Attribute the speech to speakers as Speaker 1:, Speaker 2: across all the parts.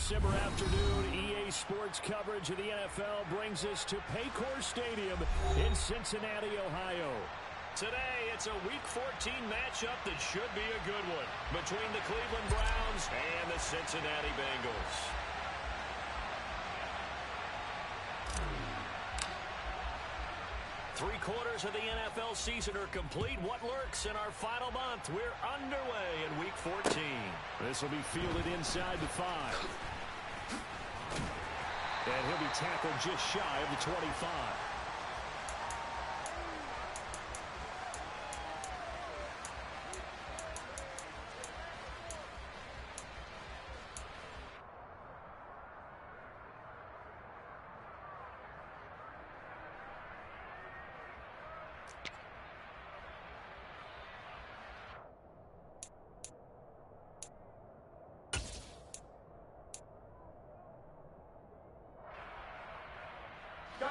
Speaker 1: December afternoon, EA Sports coverage of the NFL brings us to Paycor Stadium in Cincinnati, Ohio. Today, it's a Week 14 matchup that should be a good one between the Cleveland Browns and the Cincinnati Bengals. Three-quarters of the NFL season are complete. What lurks in our final month? We're underway in Week 14. This will be fielded inside the 5. And he'll be tackled just shy of the 25.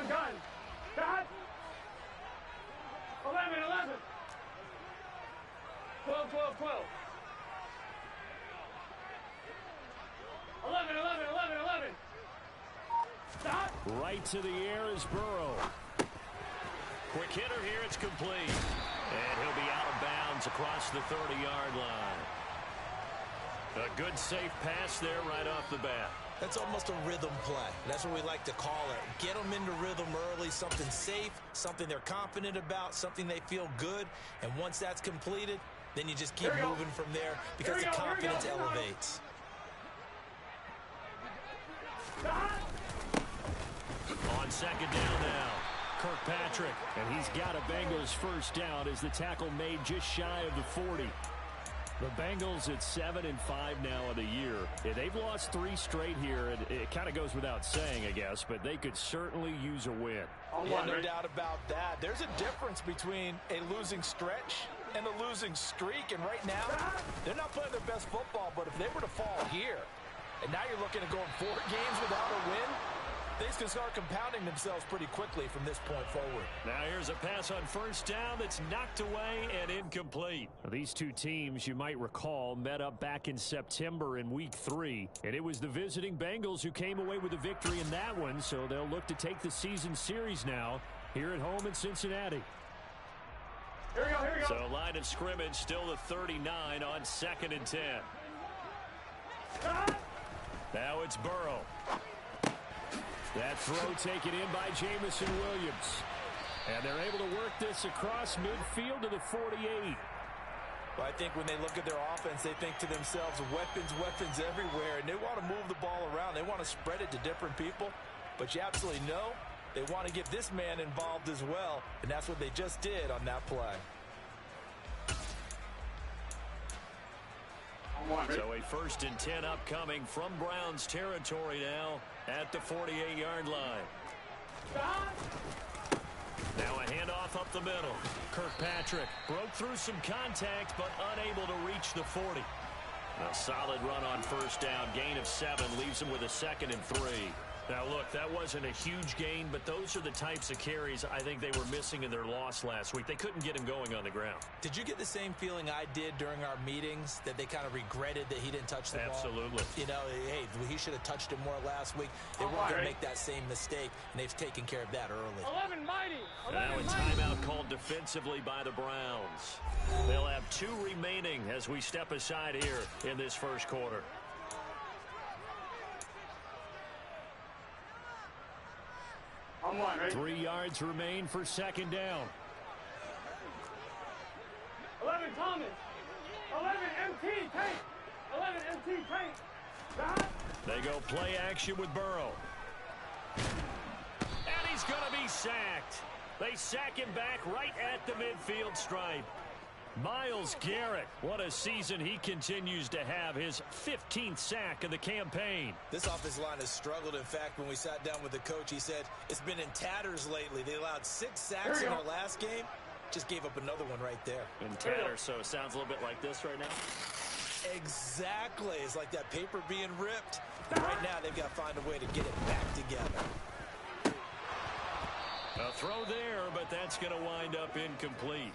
Speaker 2: Gun. Dot. 11. 12. 11. Stop.
Speaker 1: Right to the air is Burrow. Quick hitter here, it's complete. And he'll be out of bounds across the 30-yard line. A good safe pass there right off the bat.
Speaker 3: That's almost a rhythm play. That's what we like to call it. Get them into rhythm early, something safe, something they're confident about, something they feel good. And once that's completed, then you just keep moving from there because the confidence elevates.
Speaker 1: On second down now, Kirkpatrick. And he's got a Bengals first down as the tackle made just shy of the 40. The Bengals at 7-5 now of the year. They've lost 3 straight here, and it kind of goes without saying, I guess, but they could certainly use a win.
Speaker 3: Yeah, no doubt about that. There's a difference between a losing stretch and a losing streak, and right now, they're not playing their best football, but if they were to fall here, and now you're looking at going 4 games without a win, things can start compounding themselves pretty quickly from this point forward.
Speaker 1: Now here's a pass on first down that's knocked away and incomplete. These two teams, you might recall, met up back in September in Week 3, and it was the visiting Bengals who came away with a victory in that one, so they'll look to take the season series now here at home in Cincinnati.
Speaker 2: Here we go.
Speaker 1: So line of scrimmage still the 39 on 2nd and 10. Now it's Burrow. That throw taken in by Jamison Williams. And they're able to work this across midfield to the 48.
Speaker 3: Well, I think when they look at their offense, they think to themselves, weapons everywhere, and they want to move the ball around. They want to spread it to different people. But you absolutely know they want to get this man involved as well, and that's what they just did on that play.
Speaker 1: So a 1st and 10 upcoming from Browns territory now at the 48-yard line. Now a handoff up the middle. Kirkpatrick broke through some contact but unable to reach the 40. A solid run on first down. Gain of 7 leaves him with a 2nd and 3. Now, look, that wasn't a huge gain, but those are the types of carries I think they were missing in their loss last week. They couldn't get him going on the ground.
Speaker 3: Did you get the same feeling I did during our meetings, that they kind of regretted that he didn't touch the ball?
Speaker 1: Absolutely.
Speaker 3: You know, hey, he should have touched it more last week. They weren't going to make that same mistake, and they've taken care of that early.
Speaker 2: 11 mighty.
Speaker 1: Now a timeout called defensively by the Browns. They'll have 2 remaining as we step aside here in this first quarter.
Speaker 2: Right?
Speaker 1: 3 yards remain for second down.
Speaker 2: 11 Thomas. 11 MT Tank. 11 MT Tank.
Speaker 1: They go play action with Burrow. And he's going to be sacked. They sack him back right at the midfield stripe. Myles Garrett, what a season he continues to have, his 15th sack of the campaign.
Speaker 3: This offensive line has struggled. In fact, when we sat down with the coach, he said it's been in tatters lately. They allowed 6 sacks in our last game. Just gave up another one right there.
Speaker 1: In tatters, so it sounds a little bit like this right now.
Speaker 3: Exactly. It's like that paper being ripped. Right now, they've got to find a way to get it back together.
Speaker 1: A throw there, but that's going to wind up incomplete.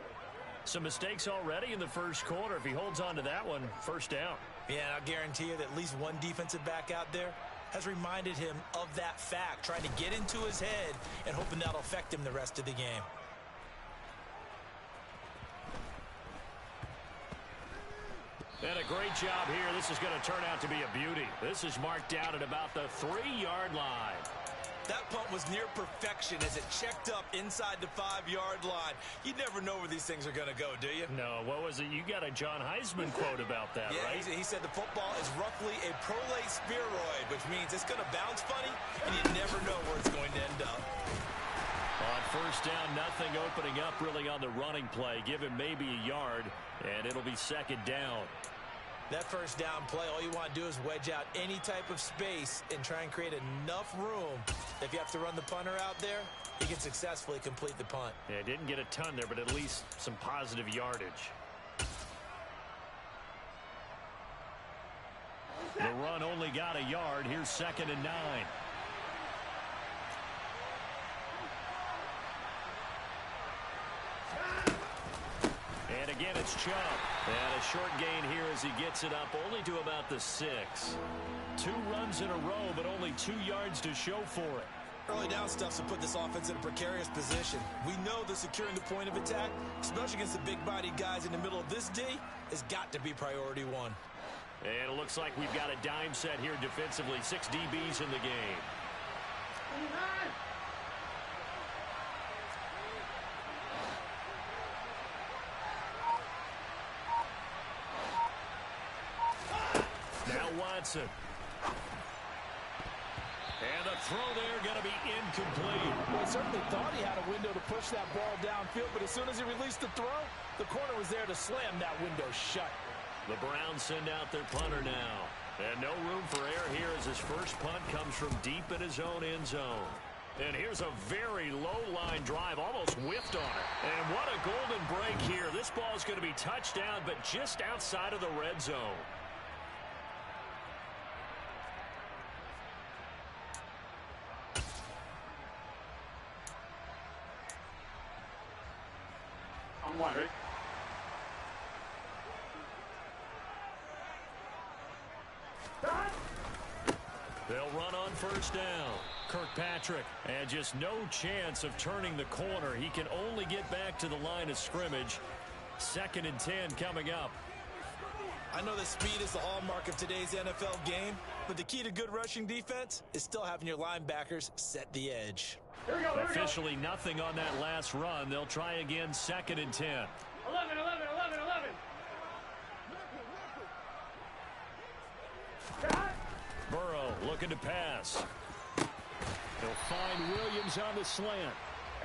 Speaker 1: Some mistakes already in the first quarter. If he holds on to that one, first down.
Speaker 3: Yeah, and I'll guarantee you that at least one defensive back out there has reminded him of that fact, trying to get into his head and hoping that'll affect him the rest of the game.
Speaker 1: And a great job here. This is going to turn out to be a beauty. This is marked out at about the 3-yard line.
Speaker 3: That punt was near perfection as it checked up inside the 5-yard line. You never know where these things are going to go, do you?
Speaker 1: No, what was it? You got a John Heisman quote about that,
Speaker 3: yeah,
Speaker 1: right?
Speaker 3: He said the football is roughly a prolate spheroid, which means it's going to bounce funny, and you never know where it's going to end up.
Speaker 1: On first down, nothing opening up really on the running play. Give him maybe a yard, and it'll be second down.
Speaker 3: That first down play, all you want to do is wedge out any type of space and try and create enough room. If you have to run the punter out there, he can successfully complete the punt.
Speaker 1: Yeah, didn't get a ton there, but at least some positive yardage. The run only got a yard. Here's 2nd and 9. And again, it's Chubb. And a short gain here as he gets it up only to about the 6. 2 runs in a row, but only 2 yards to show for it.
Speaker 3: Early down stuff to put this offense in a precarious position. We know that securing the point of attack, especially against the big-bodied guys in the middle of this D, has got to be priority 1.
Speaker 1: And it looks like we've got a dime set here defensively. 6 DBs in the game. Now Watson. And the throw there going to be incomplete.
Speaker 3: Well, he certainly thought he had a window to push that ball downfield, but as soon as he released the throw, the corner was there to slam that window shut.
Speaker 1: The Browns send out their punter now. And no room for error here as his first punt comes from deep in his own end zone. And here's a very low-line drive, almost whiffed on it. And what a golden break here. This ball is going to be touched down, but just outside of the red zone.
Speaker 2: I'm wondering.
Speaker 1: They'll run on first down. Kirkpatrick, and just no chance of turning the corner. He can only get back to the line of scrimmage. 2nd and 10 coming up.
Speaker 3: I know that speed is the hallmark of today's NFL game, but the key to good rushing defense is still having your linebackers set the edge.
Speaker 2: Here we go, here we go.
Speaker 1: Officially nothing on that last run. They'll try again 2nd and 10.
Speaker 2: 11, 11, 11, 11.
Speaker 1: Burrow looking to pass. They'll find Williams on the slant.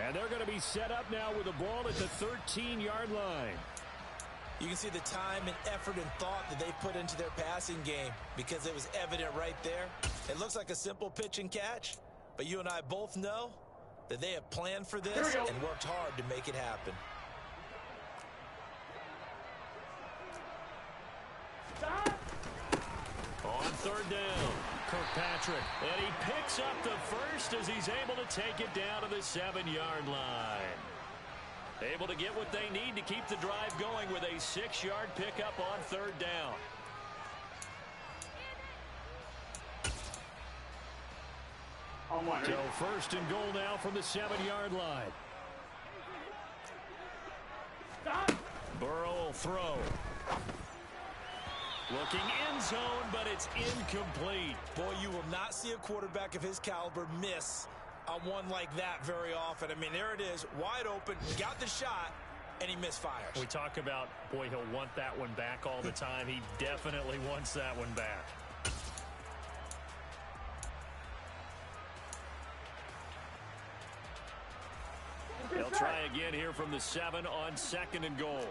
Speaker 1: And they're going to be set up now with the ball at the 13-yard line.
Speaker 3: You can see the time and effort and thought that they put into their passing game because it was evident right there. It looks like a simple pitch and catch, but you and I both know that they have planned for this and worked hard to make it happen.
Speaker 1: On third down, Kirkpatrick, and he picks up the first as he's able to take it down to the 7-yard line. Able to get what they need to keep the drive going with a 6-yard pickup on third down. So 1st and goal now from the 7-yard line. Burrow will throw. Looking end zone, but it's incomplete.
Speaker 3: Boy, you will not see a quarterback of his caliber miss on one like that very often. I mean, there it is, wide open, got the shot, and he misfires.
Speaker 1: We talk about, boy, he'll want that one back all the time. He definitely wants that one back. They'll try again here from the 7 on 2nd and goal.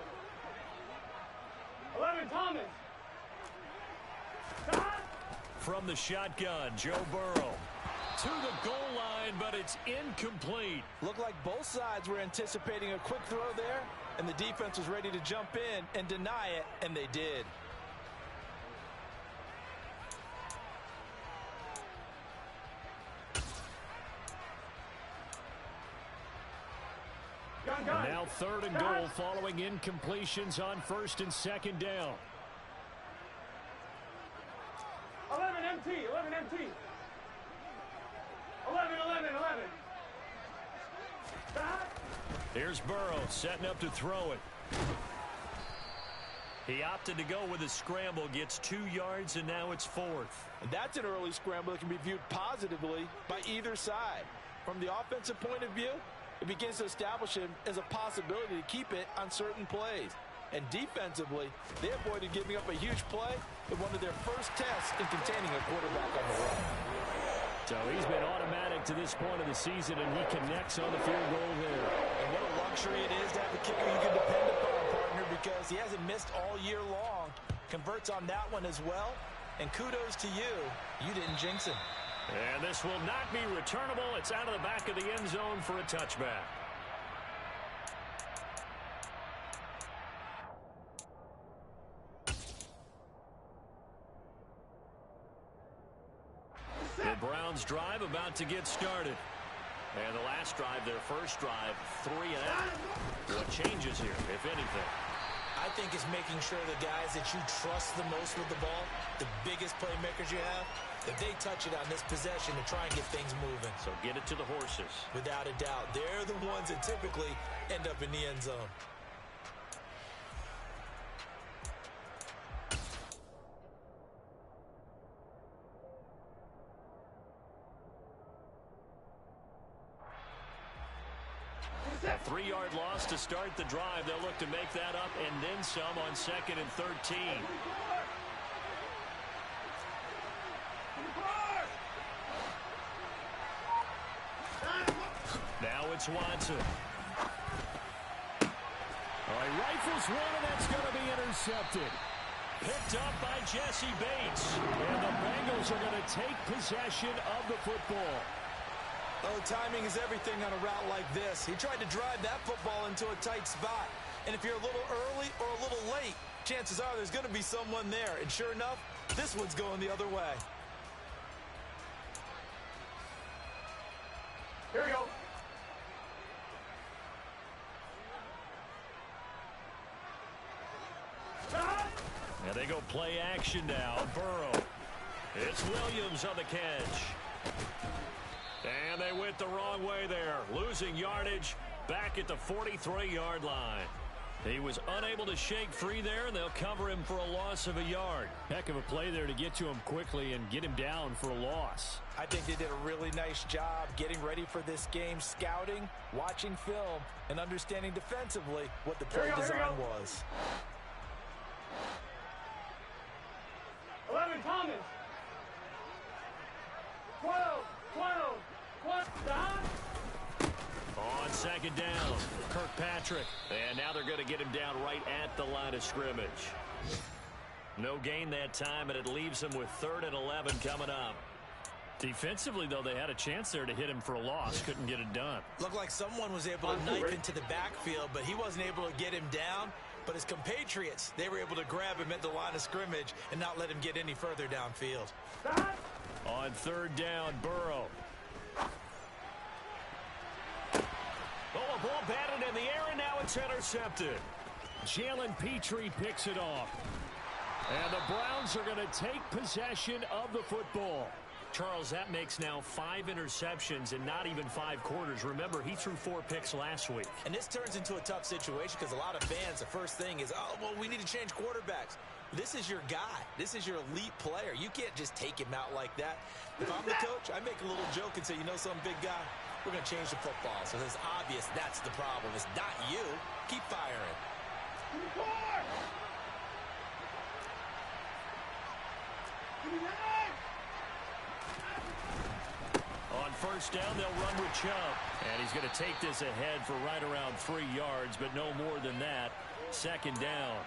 Speaker 2: 11, Thomas.
Speaker 1: From the shotgun, Joe Burrow to the goal line, but it's incomplete.
Speaker 3: Looked like both sides were anticipating a quick throw there, and the defense was ready to jump in and deny it, and they did.
Speaker 1: And now 3rd and goal following incompletions on 1st and 2nd down.
Speaker 2: 11 MT, 11 MT. 11, 11, 11.
Speaker 1: Here's Burrow setting up to throw it. He opted to go with a scramble, gets 2 yards, and now it's 4th.
Speaker 3: And that's an early scramble that can be viewed positively by either side. From the offensive point of view, it begins to establish him as a possibility to keep it on certain plays. And defensively, they avoided giving up a huge play in one of their first tests in containing a quarterback on the run.
Speaker 1: So he's been automatic to this point of the season, and he connects on the field goal there.
Speaker 3: And what a luxury it is to have a kicker you can depend upon, partner, because he hasn't missed all year long. Converts on that one as well. And kudos to you. You didn't jinx him.
Speaker 1: And this will not be returnable. It's out of the back of the end zone for a touchback. The Browns drive about to get started. And the last drive, their first drive, 3 and out. What changes here, if anything?
Speaker 3: I think it's making sure the guys that you trust the most with the ball, the biggest playmakers you have, that they touch it on this possession to try and get things moving.
Speaker 1: So get it to the horses.
Speaker 3: Without a doubt. They're the ones that typically end up in the end zone.
Speaker 1: A 3-yard loss to start the drive. They'll look to make that up and then some on 2nd and 13. Now it's Watson. All right, rifles one, and that's going to be intercepted. Picked up by Jesse Bates. And the Bengals are going to take possession of the football.
Speaker 3: Oh, timing is everything on a route like this. He tried to drive that football into a tight spot. And if you're a little early or a little late, chances are there's going to be someone there. And sure enough, this one's going the other way.
Speaker 2: Here we go.
Speaker 1: And they go play action now. Burrow. It's Williams on the catch. And they went the wrong way there. Losing yardage back at the 43-yard line. He was unable to shake free there, and they'll cover him for a loss of a yard. Heck of a play there to get to him quickly and get him down for a loss.
Speaker 3: I think they did a really nice job getting ready for this game, scouting, watching film, and understanding defensively what the play design was.
Speaker 2: 11, Thomas. 12, 12, 12,
Speaker 1: On 2nd down, Kirkpatrick. And now they're going to get him down right at the line of scrimmage. No gain that time, and it leaves him with 3rd and 11 coming up. Defensively, though, they had a chance there to hit him for a loss. Couldn't get it done.
Speaker 3: Looked like someone was able to knife into the backfield, but he wasn't able to get him down. But his compatriots, they were able to grab him at the line of scrimmage and not let him get any further downfield.
Speaker 1: On 3rd down, Burrow. Oh, a ball batted in the air, and now it's intercepted. Jalen Petrie picks it off. And the Browns are going to take possession of the football. Charles, that makes now 5 interceptions in not even 5 quarters. Remember, he threw 4 picks last week.
Speaker 3: And this turns into a tough situation because a lot of fans, the first thing is, oh, well, we need to change quarterbacks. This is your guy. This is your elite player. You can't just take him out like that. If I'm the coach, I make a little joke and say, you know some big guy? We're going to change the football. So it's obvious that's the problem. It's not you. Keep firing.
Speaker 1: On 1st down, they'll run with Chubb. And he's going to take this ahead for right around 3 yards, but no more than that. 2nd down.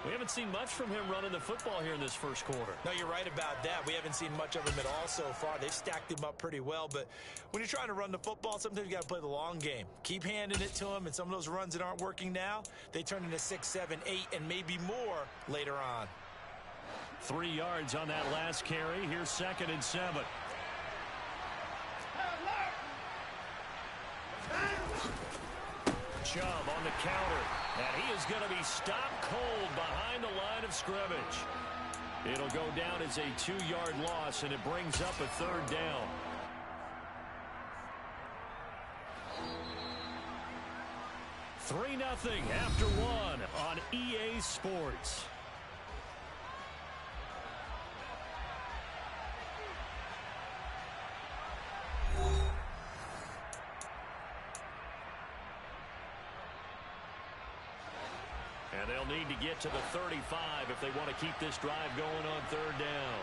Speaker 1: We haven't seen much from him running the football here in this first quarter.
Speaker 3: No, you're right about that. We haven't seen much of him at all so far. They've stacked him up pretty well, but when you're trying to run the football, sometimes you got to play the long game. Keep handing it to him, and some of those runs that aren't working now, they turn into 6, 7, 8, and maybe more later on.
Speaker 1: 3 yards on that last carry. Here's 2nd and 7. Chubb on the counter, and he is going to be stopped cold behind the line of scrimmage. It'll go down as a 2-yard loss, and it brings up a 3rd down. after one on EA Sports. And they'll need to get to the 35 if they want to keep this drive going on third down.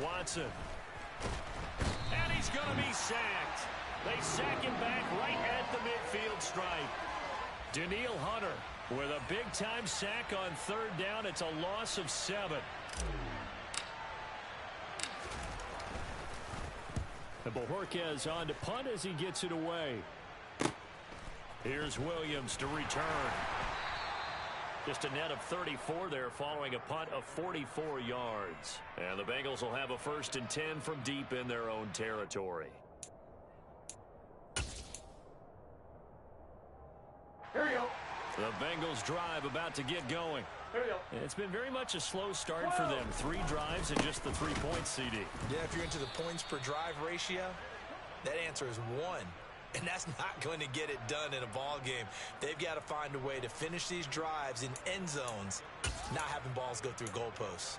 Speaker 1: Watson. And he's going to be sacked. They sack him back right at the midfield stripe. Danielle Hunter with a big-time sack on third down. It's a loss of 7. And Bojorquez on to punt as he gets it away. Here's Williams to return. Just a net of 34 there following a punt of 44 yards. And the Bengals will have a 1st and 10 from deep in their own territory.
Speaker 2: Here you go.
Speaker 1: The Bengals drive about to get going.
Speaker 2: Here you go.
Speaker 1: It's been very much a slow start for them. 3 drives and just the 3 points, CD.
Speaker 3: Yeah, if you're into the points per drive ratio, that answer is 1. And that's not going to get it done in a ball game. They've got to find a way to finish these drives in end zones, not having balls go through goalposts.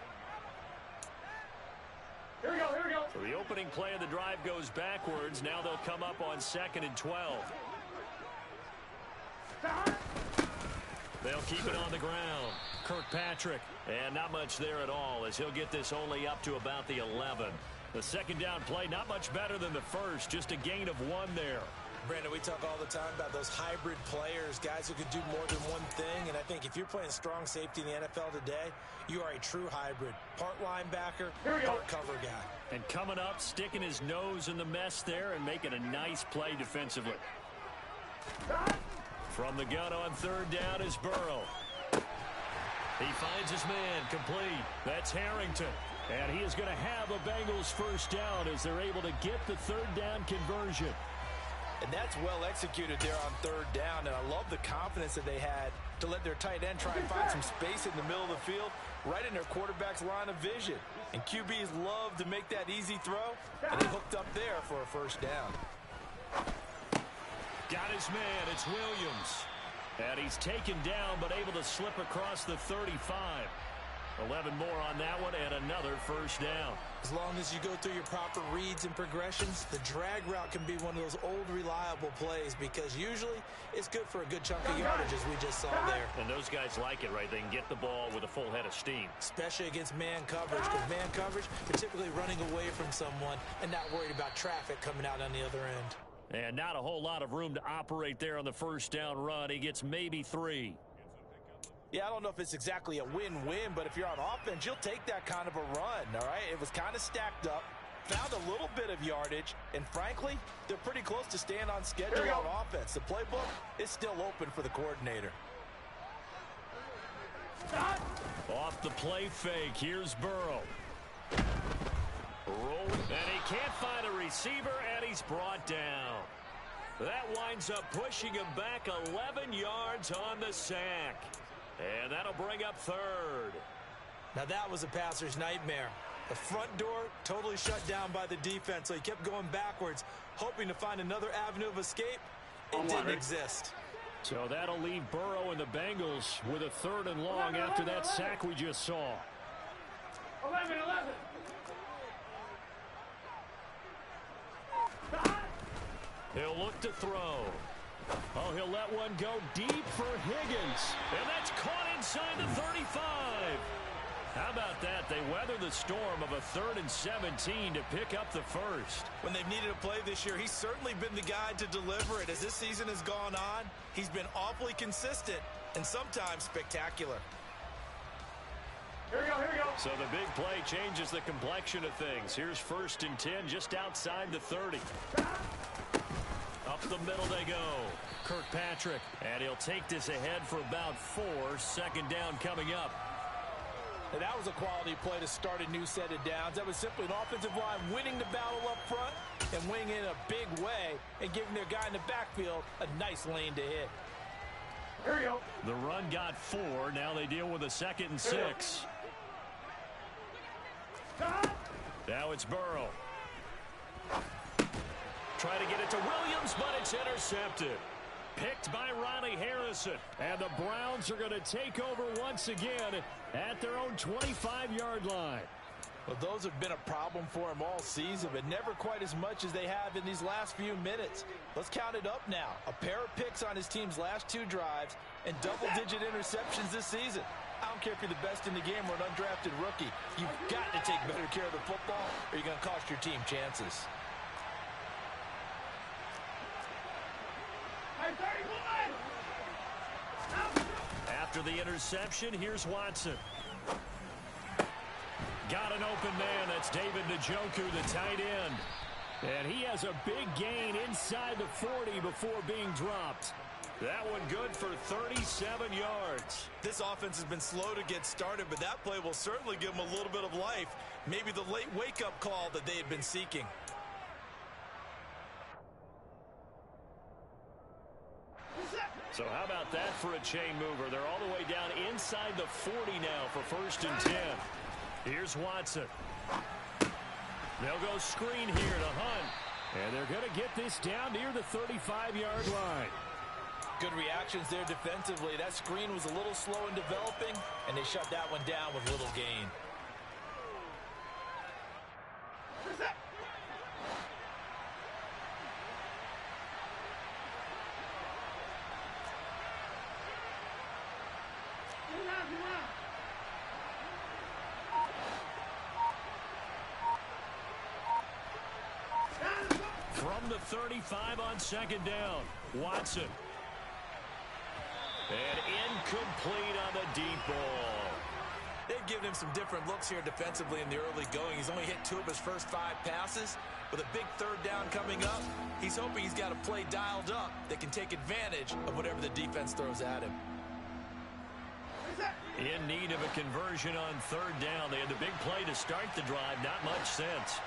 Speaker 2: Here we go, here we go.
Speaker 1: So the opening play of the drive goes backwards. Now they'll come up on 2nd and 12. They'll keep it on the ground. Kirkpatrick. And not much there at all as he'll get this only up to about the 11. The 2nd down play, not much better than the first. Just a gain of 1 there.
Speaker 3: Brandon, we talk all the time about those hybrid players, guys who could do more than one thing. And I think if you're playing strong safety in the NFL today, you are a true hybrid. Part linebacker, part cover guy.
Speaker 1: And coming up, sticking his nose in the mess there and making a nice play defensively. From the gun on 3rd down is Burrow. He finds his man complete. That's Harrington. And he is going to have a Bengals 1st down as they're able to get the 3rd down conversion.
Speaker 3: And that's well executed there on 3rd down. And I love the confidence that they had to let their tight end try and find some space in the middle of the field, right in their quarterback's line of vision. And QBs love to make that easy throw. And they hooked up there for a 1st down.
Speaker 1: Got his man. It's Williams. And he's taken down but able to slip across the 35. 11 more on that one and another 1st down.
Speaker 3: As long as you go through your proper reads and progressions, the drag route can be one of those old reliable plays because usually it's good for a good chunk of yardage as we just saw there.
Speaker 1: And those guys like it, right? They can get the ball with a full head of steam.
Speaker 3: Especially against man coverage, because man coverage, they're typically running away from someone and not worried about traffic coming out on the other end.
Speaker 1: And not a whole lot of room to operate there on the 1st down run. He gets maybe 3.
Speaker 3: Yeah, I don't know if it's exactly a win-win, but if you're on offense, you'll take that kind of a run, all right? It was kind of stacked up, found a little bit of yardage, and frankly, they're pretty close to staying on schedule on offense. The playbook is still open for the coordinator.
Speaker 1: Off the play fake, here's Burrow. Roll, and he can't find a receiver, and he's brought down. That winds up pushing him back 11 yards on the sack. And that'll bring up 3rd.
Speaker 3: Now that was a passer's nightmare. The front door totally shut down by the defense, so he kept going backwards, hoping to find another avenue of escape. It didn't exist.
Speaker 1: So that'll leave Burrow and the Bengals with a 3rd and long after that sack we just saw.
Speaker 2: 11.
Speaker 1: He'll look to throw. Oh, he'll let one go deep for Higgins. And that's caught inside the 35. How about that? They weather the storm of a 3rd and 17 to pick up the 1st.
Speaker 3: When they've needed a play this year, he's certainly been the guy to deliver it. As this season has gone on, he's been awfully consistent and sometimes spectacular.
Speaker 2: Here we go.
Speaker 1: So the big play changes the complexion of things. Here's 1st and 10 just outside the 30. Up the middle they go. Kirkpatrick. And he'll take this ahead for about 4. 2nd down coming up.
Speaker 3: And that was a quality play to start a new set of downs. That was simply an offensive line winning the battle up front and winning in a big way and giving their guy in the backfield a nice lane to hit.
Speaker 2: Here we go.
Speaker 1: The run got 4. Now they deal with a 2nd and 6. Now it's Burrow. Try to get it to Williams, but it's intercepted. Picked by Ronnie Harrison. And the Browns are going to take over once again at their own 25-yard line.
Speaker 3: Well, those have been a problem for him all season, but never quite as much as they have in these last few minutes. Let's count it up now. A pair of picks on his team's last 2 drives and double-digit interceptions this season. I don't care if you're the best in the game or an undrafted rookie. You've got to take better care of the football or you're going to cost your team chances.
Speaker 1: After the interception, here's Watson. Got an open man. That's David Njoku, the tight end. And he has a big gain inside the 40 before being dropped. That one good for 37 yards.
Speaker 4: This offense has been slow to get started, but that play will certainly give them a little bit of life. Maybe the late wake-up call that they had been seeking.
Speaker 1: So how about that for a chain mover? They're all the way down inside the 40 now for 1st and 10. Here's Watson. They'll go screen here to Hunt. And they're going to get this down near the 35-yard line.
Speaker 3: Good reactions there defensively. That screen was a little slow in developing, and they shut that one down with little gain.
Speaker 1: From the 35 on 2nd down, Watson. And incomplete on the deep ball.
Speaker 4: They've given him some different looks here defensively in the early going. He's only hit 2 of his first 5 passes. With a big 3rd down coming up, he's hoping he's got a play dialed up that can take advantage of whatever the defense throws at him.
Speaker 1: In need of a conversion on 3rd down. They had the big play to start the drive. Not much sense.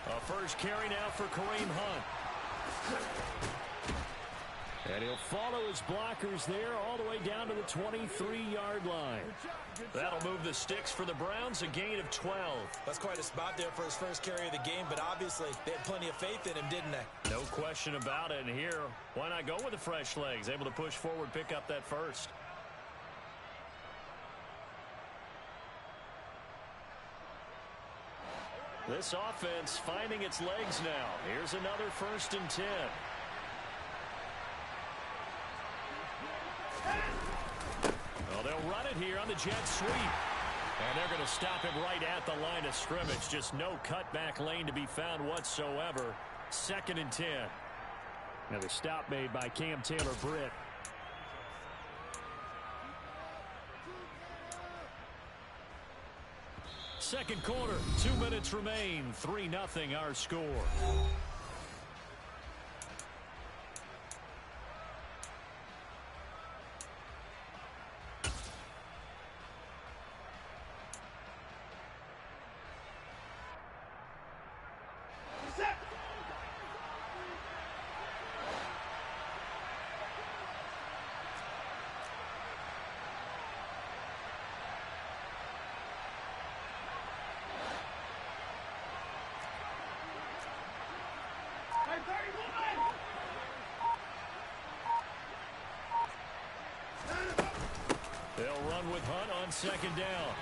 Speaker 1: A first carry now for Kareem Hunt. And he'll follow his blockers there all the way down to the 23-yard line. That'll move the sticks for the Browns, a gain of 12.
Speaker 4: That's quite a spot there for his first carry of the game, but obviously they had plenty of faith in him, didn't they?
Speaker 1: No question about it. And here, why not go with the fresh legs? Able to push forward, pick up that first. This offense finding its legs now. Here's another 1st and 10. Well, they'll run it here on the jet sweep. And they're going to stop him right at the line of scrimmage. Just no cutback lane to be found whatsoever. 2nd and 10. Another stop made by Cam Taylor-Britt. Second quarter, 2 minutes remain. 3-0 our score. They'll run with Hunt on 2nd down.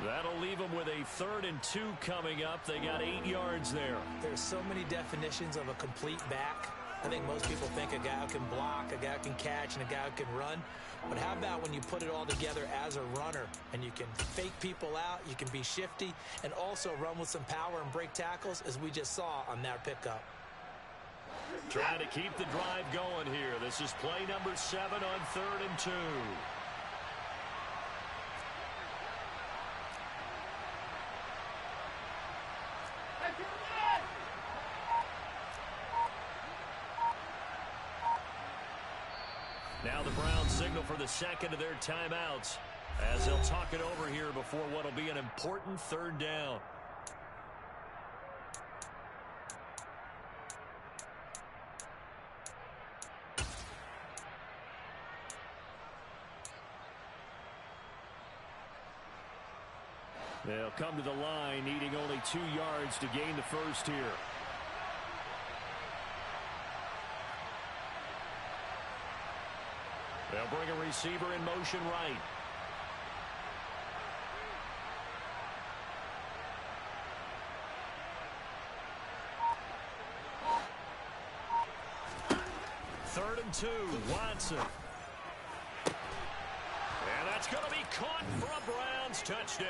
Speaker 1: That'll leave them with a 3rd and 2 coming up. They got 8 yards there.
Speaker 3: There's so many definitions of a complete back. I think most people think a guy who can block, a guy who can catch, and a guy who can run. But how about when you put it all together as a runner and you can fake people out, you can be shifty, and also run with some power and break tackles, as we just saw on that pickup.
Speaker 1: Trying to keep the drive going here. This is play number 7 on 3rd and 2. Now the Browns signal for the 2nd of their timeouts. As they'll talk it over here before what will be an important third down. They'll come to the line, needing only 2 yards to gain the first here. They'll bring a receiver in motion right. Third and 2, Watson. And that's going to be caught for a Browns touchdown.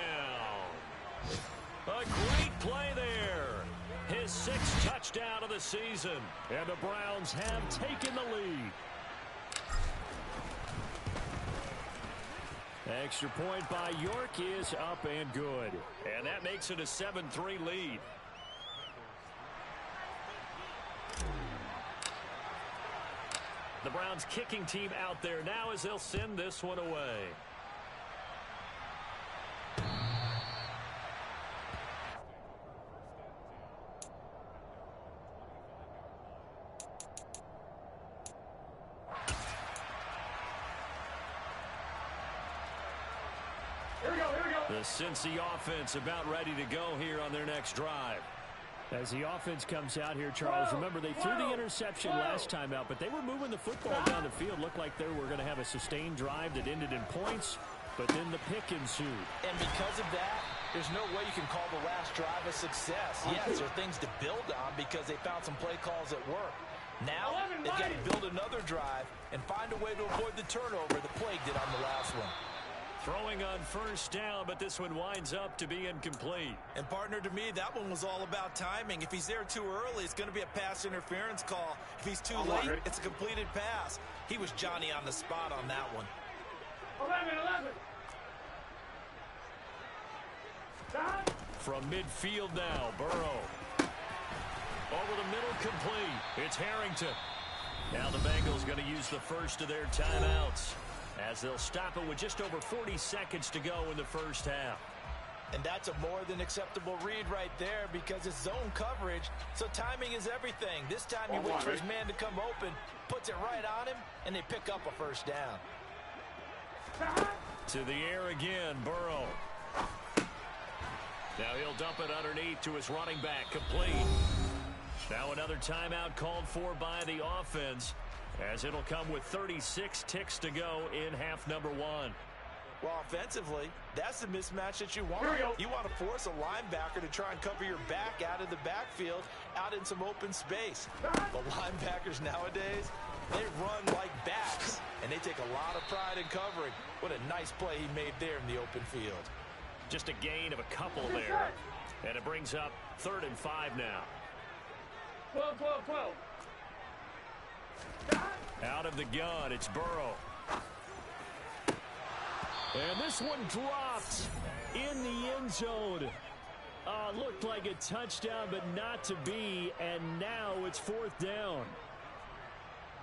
Speaker 1: A great play there. His 6th touchdown of the season. And the Browns have taken the lead. Extra point by York is up and good. And that makes it a 7-3 lead. The Browns kicking team out there now as they'll send this one away.
Speaker 2: Here we go, here we go.
Speaker 1: The Cincy offense about ready to go here on their next drive. As the offense comes out here, Charles, remember they threw the interception last time out, but they were moving the football down the field. Looked like they were going to have a sustained drive that ended in points, but then the pick ensued.
Speaker 3: And because of that, there's no way you can call the last drive a success. Yes, there are things to build on because they found some play calls that work. Now, they've got to build another drive and find a way to avoid the turnover the Plague did on the last one.
Speaker 1: Throwing on first down, but this one winds up to be incomplete.
Speaker 4: And, partner, to me, that one was all about timing. If he's there too early, it's going to be a pass interference call. If he's too late, it's a completed pass. He was Johnny on the spot on that one.
Speaker 2: 11.
Speaker 1: From midfield now, Burrow. Over the middle, complete. It's Harrington. Now the Bengals going to use the first of their timeouts, as they'll stop it with just over 40 seconds to go in the first half.
Speaker 3: And that's a more than acceptable read right there because it's zone coverage, so timing is everything. This time you wait for his man to come open, puts it right on him, and they pick up a first down.
Speaker 1: To the air again, Burrow. Now he'll dump it underneath to his running back, complete. Now another timeout called for by the offense, as it'll come with 36 ticks to go in half number 1.
Speaker 3: Well, offensively, that's the mismatch that you want. You want to force a linebacker to try and cover your back out of the backfield, out in some open space. But linebackers nowadays, they run like backs, and they take a lot of pride in covering. What a nice play he made there in the open field.
Speaker 1: Just a gain of a couple there. And it brings up 3rd and 5 now.
Speaker 2: 12.
Speaker 1: Out of the gun, it's Burrow. And this one dropped in the end zone. Looked like a touchdown, but not to be. And now it's 4th down.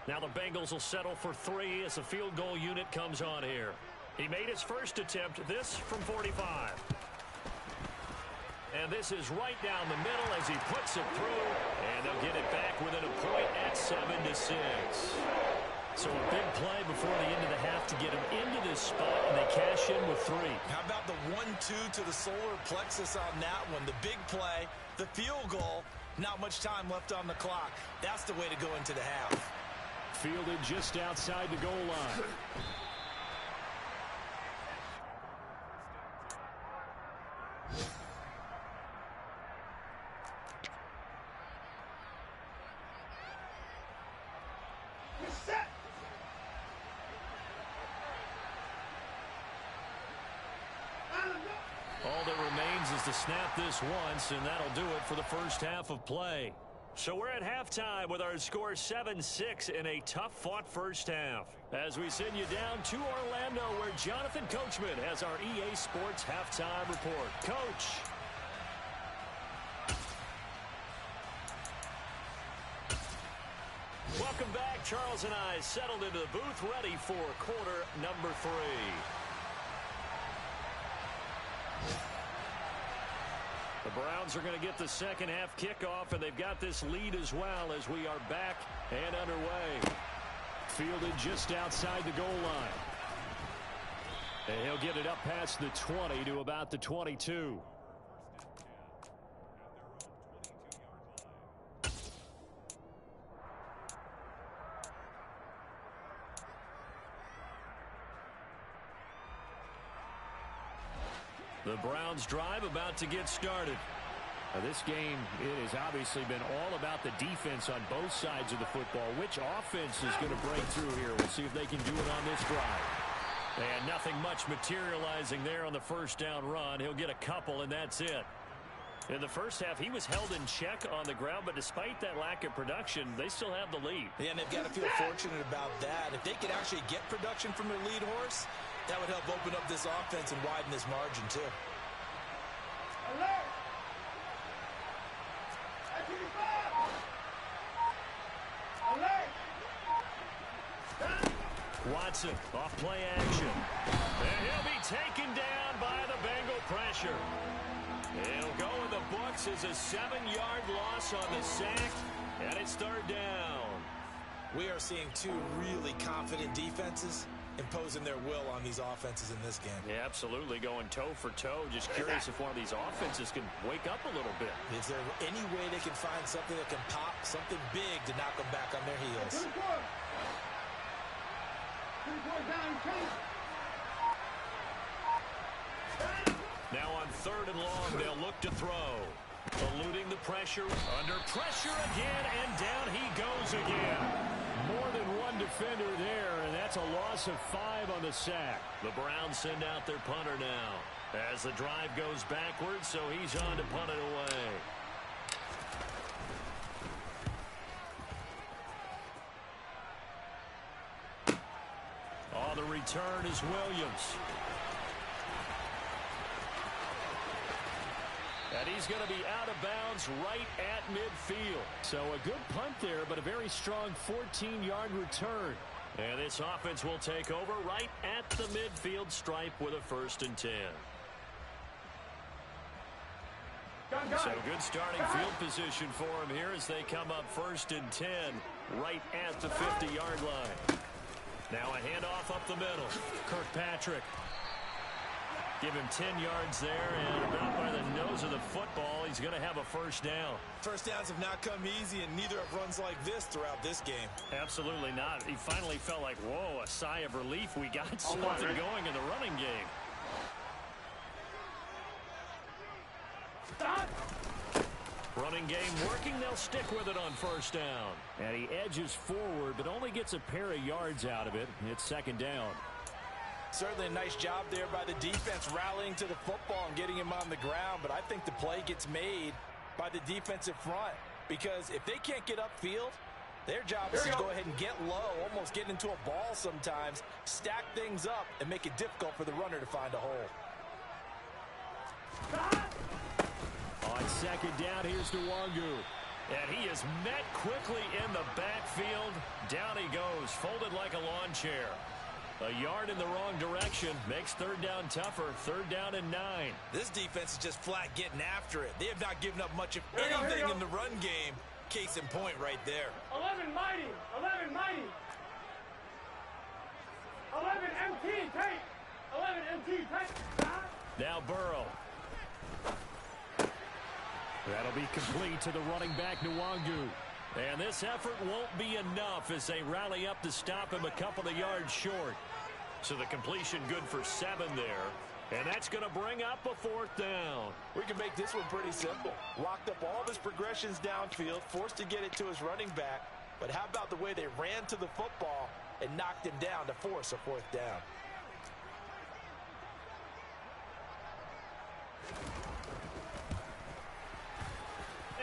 Speaker 1: Now the Bengals will settle for 3 as the field goal unit comes on here. He made his first attempt, this from 45. And this is right down the middle as he puts it through. And they'll get it back within a point at 7-6. So a big play before the end of the half to get him into this spot, and they cash in with 3.
Speaker 4: How about the 1-2 to the solar plexus on that one? The big play, the field goal, not much time left on the clock. That's the way to go into the half.
Speaker 1: Fielded just outside the goal line. All that remains is to snap this once, and that'll do it for the first half of play. So we're at halftime with our score 7-6 in a tough-fought first half. As we send you down to Orlando, where Jonathan Coachman has our EA Sports halftime report. Coach. Welcome back. Charles and I settled into the booth, ready for quarter number 3. The Browns are going to get the second half kickoff, and they've got this lead as well as we are back and underway. Fielded just outside the goal line. And he'll get it up past the 20 to about the 22. The Browns drive about to get started. Now this game, it has obviously been all about the defense on both sides of the football. Which offense is going to break through here? We'll see if they can do it on this drive. And nothing much materializing there on the first down run. He'll get a couple, and that's it. In the first half, he was held in check on the ground, but despite that lack of production, they still have the lead.
Speaker 4: Yeah, and they've got to feel fortunate about that. If they could actually get production from their lead horse, that would help open up this offense and widen this margin, too.
Speaker 1: Watson off play action. And he'll be taken down by the Bengal pressure. It'll go in the books as a 7-yard loss on the sack, and it's third down.
Speaker 4: We are seeing two really confident defenses imposing their will on these offenses in this game.
Speaker 1: Yeah, absolutely, going toe for toe. Just curious if one of these offenses can wake up a little bit.
Speaker 4: Is there any way they can find something that can pop, something big to knock them back on their heels?
Speaker 1: Now on third and long, they'll look to throw. Eluding the pressure, under pressure again, and down he goes again. More than one defender there, and that's a loss of 5 on the sack. The Browns send out their punter now as the drive goes backwards, so he's on to punt it away. Oh, the return is Williams. And he's going to be out of bounds right at midfield. So a good punt there, but a very strong 14-yard return. And this offense will take over right at the midfield stripe with a 1st and 10. So good starting field position for him here as they come up 1st and 10 right at the 50-yard line. Now a handoff up the middle. Kirkpatrick. Give him 10 yards there, and about by the nose of the football, he's going to have a 1st down.
Speaker 4: First downs have not come easy, and neither have runs like this throughout this game.
Speaker 1: Absolutely not. He finally felt like, whoa, a sigh of relief. We got something going in the running game. Running game working. They'll stick with it on 1st down. And he edges forward, but only gets a pair of yards out of it. It's 2nd down.
Speaker 3: Certainly a nice job there by the defense rallying to the football and getting him on the ground, but I think the play gets made by the defensive front because if they can't get upfield, their job is to go ahead and get low, almost get into a ball sometimes, stack things up, and make it difficult for the runner to find a hole.
Speaker 1: On 2nd down, here's Nwangu. And he is met quickly in the backfield. Down he goes, folded like a lawn chair. A yard in the wrong direction makes 3rd down tougher. 3rd down and 9.
Speaker 4: This defense is just flat getting after it. They have not given up much of anything in the run game. Case in point right there.
Speaker 2: 11 mighty. 11 mighty. 11 MT take. 11 MT take.
Speaker 1: Now Burrow. That'll be complete to the running back, Nwangu. And this effort won't be enough as they rally up to stop him a couple of yards short. So the completion good for 7 there. And that's going to bring up a 4th down.
Speaker 3: We can make this one pretty simple. Locked up all of his progressions downfield, forced to get it to his running back. But how about the way they ran to the football and knocked him down to force a 4th down?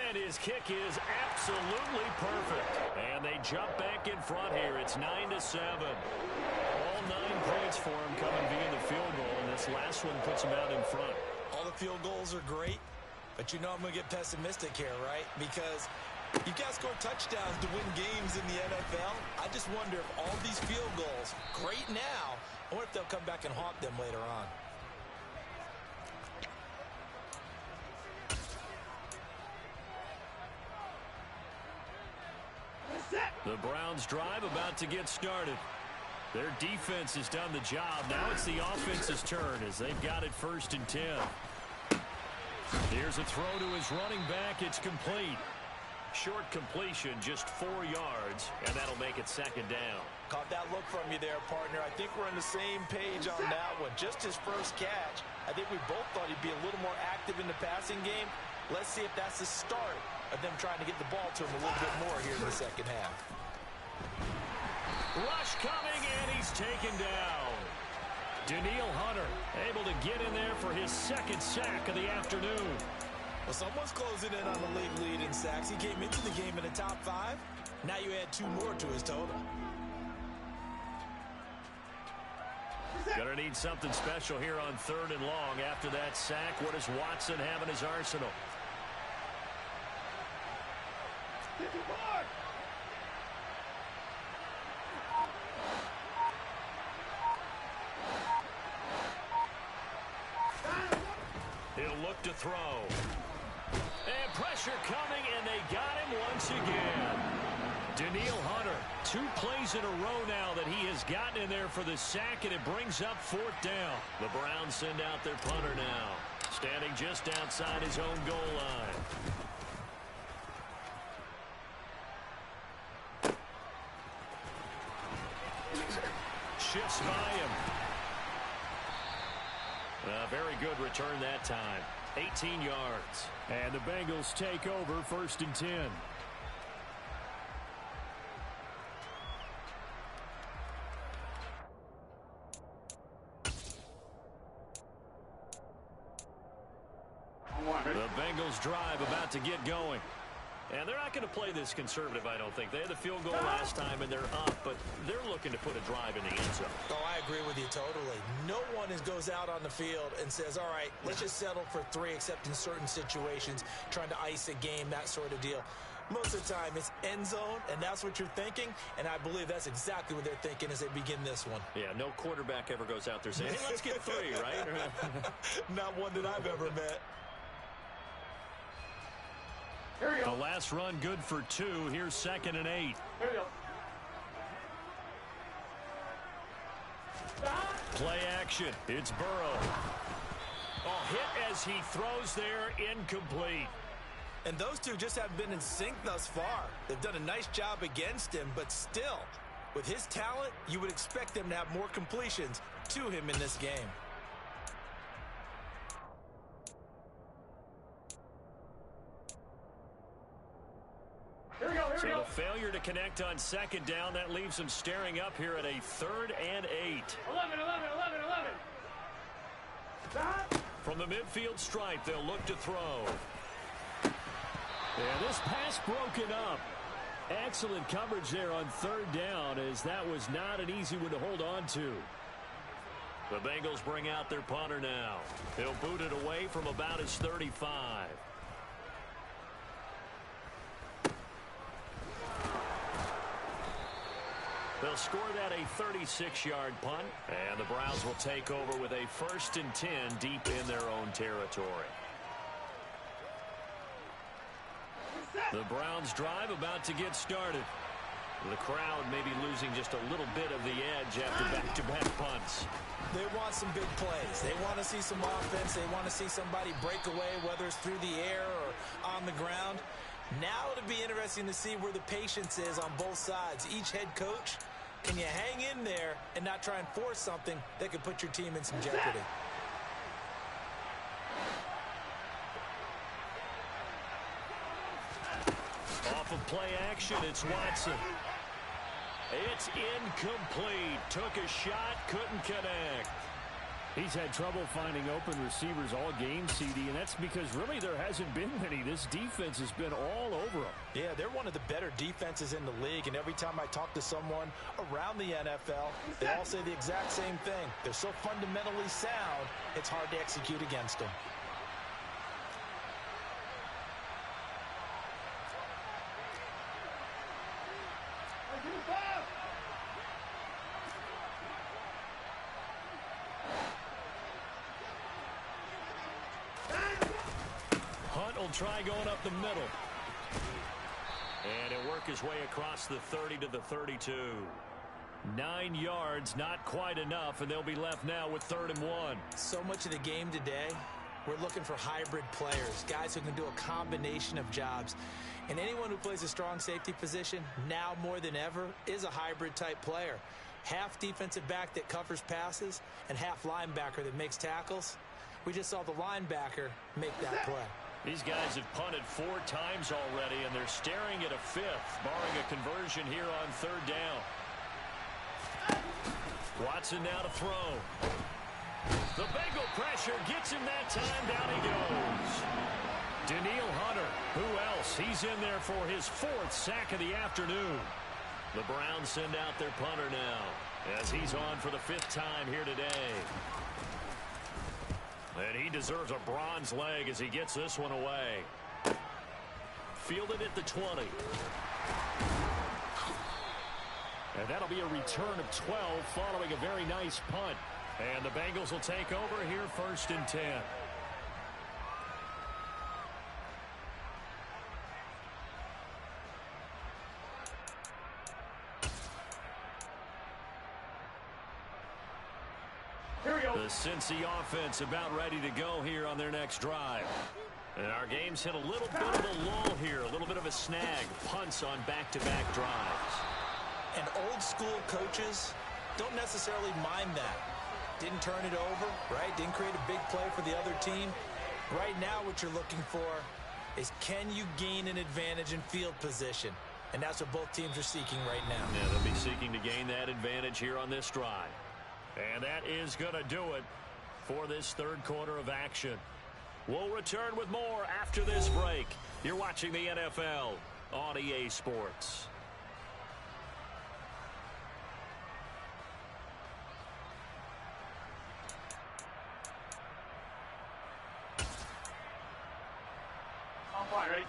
Speaker 1: And his kick is absolutely perfect. And they jump back in front here. It's 9-7. All 9 points for him coming via the field goal, and this last one puts him out in front.
Speaker 4: All the field goals are great, but you know I'm going to get pessimistic here, right? Because you got to score touchdowns to win games in the NFL. I just wonder if all these field goals, great now, or if they'll come back and haunt them later on.
Speaker 1: The Browns drive about to get started. Their defense has done the job. Now it's the offense's turn as they've got it 1st and 10. Here's a throw to his running back. It's complete. Short completion, just 4 yards, and that'll make it 2nd down.
Speaker 3: Caught that look from you there, partner. I think we're on the same page on that one. Just his first catch. I think we both thought he'd be a little more active in the passing game. Let's see if that's the start of them trying to get the ball to him a little bit more here in the 2nd half.
Speaker 1: Rush coming, and he's taken down. Danielle Hunter able to get in there for his 2nd sack of the afternoon.
Speaker 4: Well, someone's closing in on the league lead in sacks. He came into the game in the top 5. Now you add 2 more to his total.
Speaker 1: Gonna need something special here on 3rd and long. After that sack, what does Watson have in his arsenal? He'll look to throw. And pressure coming, and they got him once again. Danielle Hunter, 2 plays in a row now that he has gotten in there for the sack, and it brings up 4th down. The Browns send out their punter now, standing just outside his own goal line. Shifts by him. A very good return that time. 18 yards. And the Bengals take over 1st and 10. The Bengals drive about to get going. And they're not going to play this conservative, I don't think. They had the field goal last time, and they're up, but they're looking to put a drive in the end zone.
Speaker 4: Oh, I agree with you totally. No one goes out on the field and says, all right, let's just settle for 3, except in certain situations, trying to ice a game, that sort of deal. Most of the time, it's end zone, and that's what you're thinking, and I believe that's exactly what they're thinking as they begin this one.
Speaker 1: Yeah, no quarterback ever goes out there saying, hey, let's get 3, right?
Speaker 4: Not one that I've ever met.
Speaker 2: Here we go.
Speaker 1: The last run good for 2. Here's 2nd and 8.
Speaker 2: Here we go.
Speaker 1: Play action. It's Burrow. A hit as he throws there, incomplete.
Speaker 4: And those two just haven't been in sync thus far. They've done a nice job against him, but still, with his talent, you would expect them to have more completions to him in this game.
Speaker 1: So the failure to connect on 2nd down, that leaves him staring up here at a 3rd and 8.
Speaker 2: 11.
Speaker 1: From the midfield stripe, they'll look to throw. And this pass broken up. Excellent coverage there on 3rd down, as that was not an easy one to hold on to. The Bengals bring out their punter now. He'll boot it away from about his 35. They'll score that a 36-yard punt, and the Browns will take over with a 1st and 10 deep in their own territory. The Browns drive about to get started. The crowd may be losing just a little bit of the edge after back-to-back punts.
Speaker 4: They want some big plays. They want to see some offense. They want to see somebody break away, whether it's through the air or on the ground. Now it'll be interesting to see where the patience is on both sides. Each head coach, can you hang in there and not try and force something that could put your team in some jeopardy?
Speaker 1: Off of play action, it's Watson. It's incomplete. Took a shot, couldn't connect.
Speaker 5: He's had trouble finding open receivers all game, CD, and that's because really there hasn't been many. This defense has been all over them.
Speaker 3: Yeah, they're one of the better defenses in the league, and every time I talk to someone around the NFL, they all say the exact same thing. They're so fundamentally sound, it's hard to execute against them.
Speaker 1: Hunt will try going up the middle. And he'll work his way across the 30 to the 32. 9 yards, not quite enough, and they'll be left now with 3rd and 1.
Speaker 4: So much of the game today, we're looking for hybrid players, guys who can do a combination of jobs. And anyone who plays a strong safety position, now more than ever, is a hybrid type player. Half defensive back that covers passes and half linebacker that makes tackles. We just saw the linebacker make that play.
Speaker 1: These guys have punted 4 times already, and they're staring at a 5th, barring a conversion here on 3rd down. Watson now to throw. The Bengal pressure gets him that time. Down he goes. Daniil Hunter, who else? He's in there for his 4th sack of the afternoon. The Browns send out their punter now as he's on for the 5th time here today. And he deserves a bronze leg as he gets this one away. Fielded at the 20. And that'll be a return of 12 following a very nice punt. And the Bengals will take over here 1st and 10. The Cincy offense about ready to go here on their next drive. And our game's hit a little bit of a lull here, a little bit of a snag. Punts on back-to-back drives.
Speaker 4: And old school coaches don't necessarily mind that. Didn't turn it over, right? Didn't create a big play for the other team. Right now what you're looking for is, can you gain an advantage in field position? And that's what both teams are seeking right now.
Speaker 1: Yeah, they'll be seeking to gain that advantage here on this drive. And that is going to do it for this 3rd quarter of action. We'll return with more after this break. You're watching the NFL on EA Sports.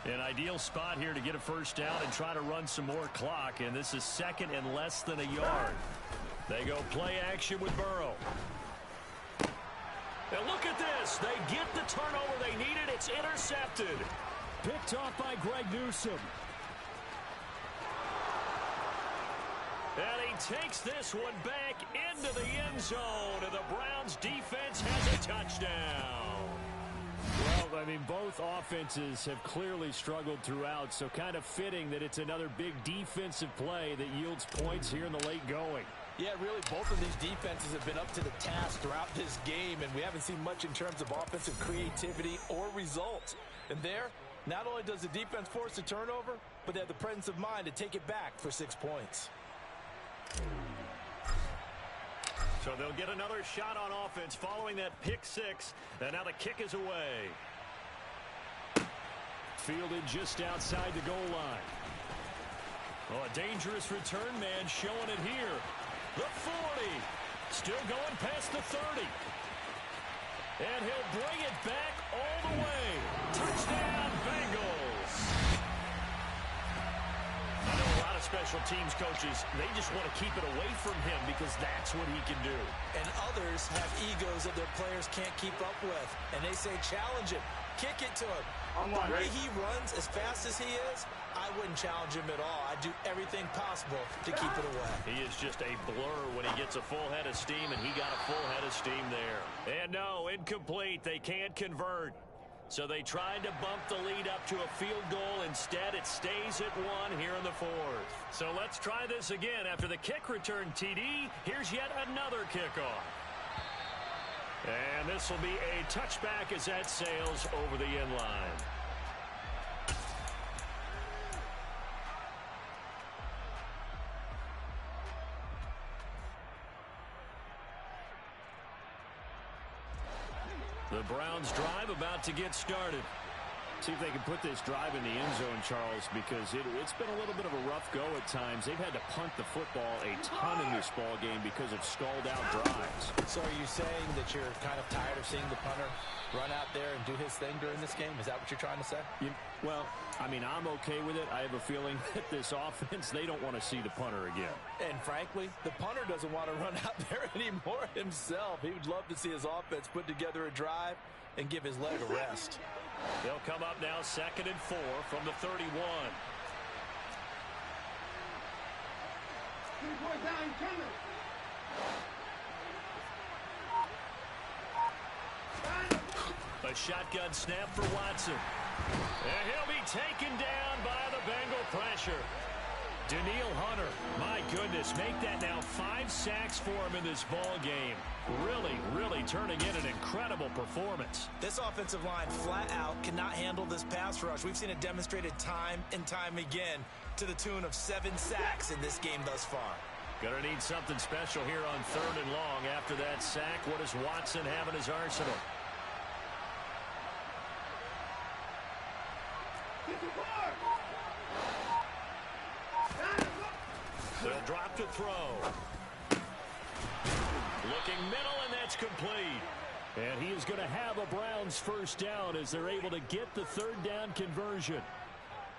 Speaker 1: An ideal spot here to get a 1st down and try to run some more clock. And this is 2nd and less than a yard. They go play action with Burrow. And look at this. They get the turnover they needed. It's intercepted.
Speaker 5: Picked off by Greg Newsome.
Speaker 1: And he takes this one back into the end zone. And the Browns defense has a touchdown.
Speaker 5: Well, I mean, both offenses have clearly struggled throughout, so kind of fitting that it's another big defensive play that yields points here in the late going.
Speaker 3: Yeah, really, both of these defenses have been up to the task throughout this game, and we haven't seen much in terms of offensive creativity or results. And there, not only does the defense force a turnover, but they have the presence of mind to take it back for 6 points.
Speaker 1: So they'll get another shot on offense following that pick 6, and now the kick is away.
Speaker 5: Fielded just outside the goal line.
Speaker 1: Oh, a dangerous return man showing it here. The 40. Still going past the 30. And he'll bring it back all the way. Touchdown, Bengals. I know a lot of special teams coaches, they just want to keep it away from him because that's what he can do.
Speaker 4: And others have egos that their players can't keep up with. And they say, challenge him. Kick it to him. The way he runs, as fast as he is, I wouldn't challenge him at all. I'd do everything possible to keep it away.
Speaker 1: He is just a blur when he gets a full head of steam, and he got a full head of steam there. And no, incomplete. They can't convert. So they tried to bump the lead up to a field goal. Instead, it stays at 1 here in the 4th. So let's try this again. After the kick return, TD, here's yet another kickoff. And this will be a touchback as that sails over the end line. The Browns drive about to get started.
Speaker 5: See if they can put this drive in the end zone, Charles, because it's been a little bit of a rough go at times. They've had to punt the football a ton in this ball game because of stalled-out drives.
Speaker 3: So are you saying that you're kind of tired of seeing the punter run out there and do his thing during this game? Is that what you're trying to say?
Speaker 5: Well, I mean, I'm okay with it. I have a feeling that this offense, they don't want to see the punter again.
Speaker 3: And frankly, the punter doesn't want to run out there anymore himself. He would love to see his offense put together a drive and give his leg a rest.
Speaker 1: They'll come up now 2nd and 4 from the 31. A shotgun snap for Watson. And he'll be taken down by the Bengal pressure. Daniil Hunter, my goodness, make that now 5 sacks for him in this ball game. Really turning in an incredible performance.
Speaker 4: This offensive line flat out cannot handle this pass rush. We've seen it demonstrated time and time again to the tune of 7 sacks in this game thus far.
Speaker 1: Gonna need something special here on 3rd and long after that sack. What does Watson have in his arsenal? They'll drop to throw. Looking middle, and that's complete. And he is going to have a Browns first down as they're able to get the 3rd down conversion.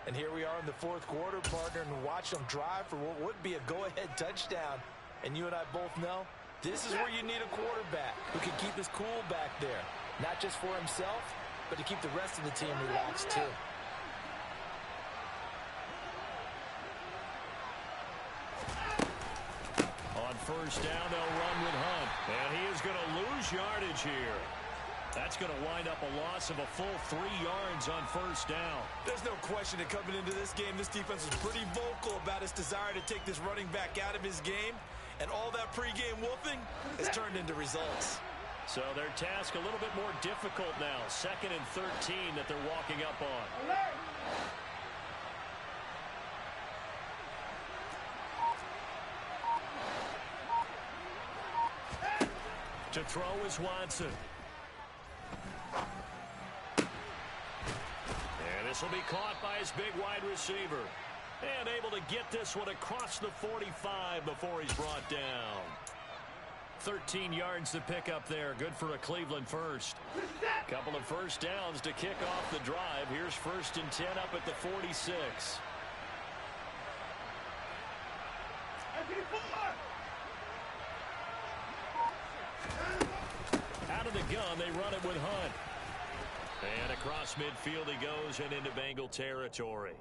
Speaker 3: And here we are in the 4th quarter, partner, and watch them drive for what would be a go-ahead touchdown. And you and I both know this is where you need a quarterback who can keep his cool back there. Not just for himself, but to keep the rest of the team relaxed too.
Speaker 1: On 1st down, they'll run with Hunt. And he is going to lose yardage here. That's going to wind up a loss of a full 3 yards on 1st down.
Speaker 4: There's no question that coming into this game, this defense is pretty vocal about its desire to take this running back out of his game. And all that pregame wolfing has turned into results.
Speaker 1: So their task a little bit more difficult now. 2nd and 13 that they're walking up on. To throw is Watson. And this will be caught by his big wide receiver. And able to get this one across the 45 before he's brought down. 13 yards to pick up there. Good for a Cleveland first. Couple of 1st downs to kick off the drive. Here's 1st and 10 up at the 46. Out of the gun, they run it with Hunt. And across midfield he goes and into Bengal territory.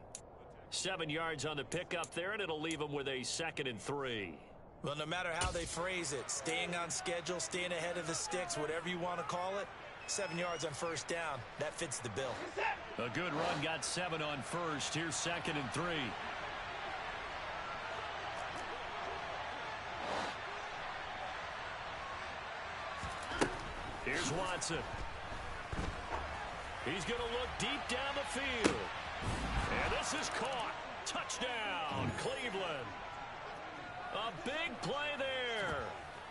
Speaker 1: 7 yards on the pickup there, and it'll leave him with a 2nd and 3.
Speaker 4: Well, no matter how they phrase it, staying on schedule, staying ahead of the sticks, whatever you want to call it, 7 yards on 1st down, that fits the bill.
Speaker 1: A good run, got 7 on 1st. Here's 2nd and 3. Here's Watson. He's going to look deep down the field. And this is caught. Touchdown, Cleveland. A big play there.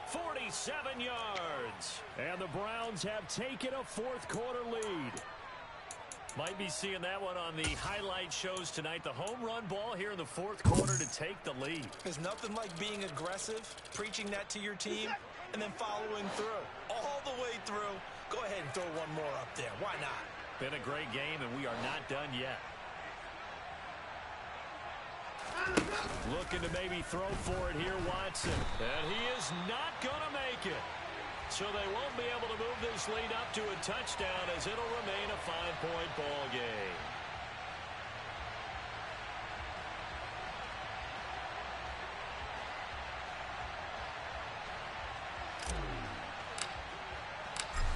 Speaker 1: 47 yards. And the Browns have taken a 4th quarter lead. Might be seeing that one on the highlight shows tonight. The home run ball here in the 4th quarter to take the lead.
Speaker 4: There's nothing like being aggressive, preaching that to your team, and then following through. All the way through. Go ahead and throw one more up there. Why not?
Speaker 1: Been a great game, and we are not done yet. Looking to maybe throw for it here, Watson. And he is not going to make it. So they won't be able to move this lead up to a touchdown as it'll remain a 5-point ball game.